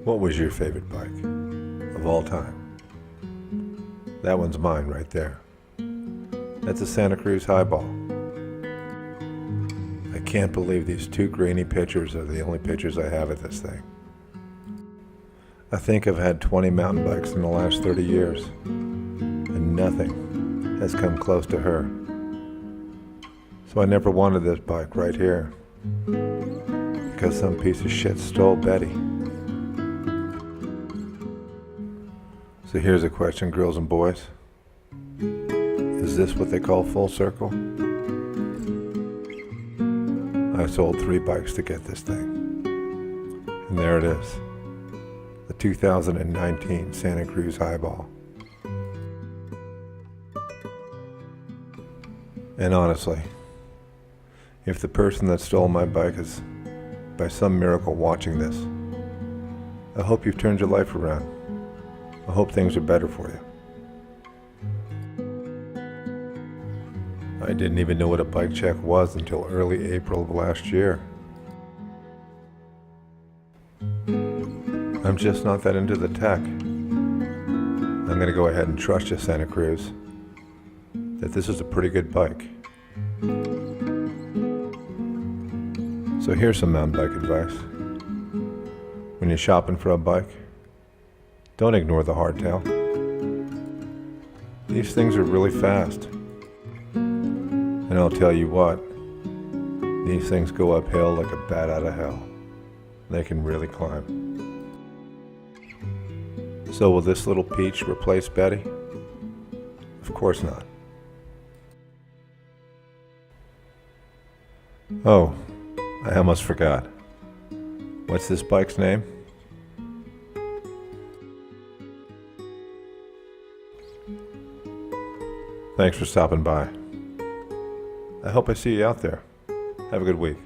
What was your favorite bike of all time? That one's mine right there. That's a CRUZ Highball. I can't believe these two grainy pictures are the only pictures I have of this thing. I think I've had 20 mountain bikes in the last 30 years, and nothing has come close to her. So I never wanted this bike right here, because some piece of shit stole Betty. So here's a question, girls and boys. Is this what they call full circle? I sold 3 bikes to get this thing. And there it is. The 2019 CRUZ Highball. And honestly, if the person that stole my bike is by some miracle watching this, I hope you've turned your life around. I hope things are better for you. I didn't even know what a bike check was until early April of last year. I'm just not that into the tech. I'm going to go ahead and trust you, CRUZ, that this is a pretty good bike. So here's some mountain bike advice. When you're shopping for a bike, don't ignore the hardtail. These things are really fast. And I'll tell you what, these things go uphill like a bat out of hell. They can really climb. So will this little peach replace Betty? Of course not. Oh, I almost forgot. What's this bike's name? Thanks for stopping by. I hope I see you out there. Have a good week.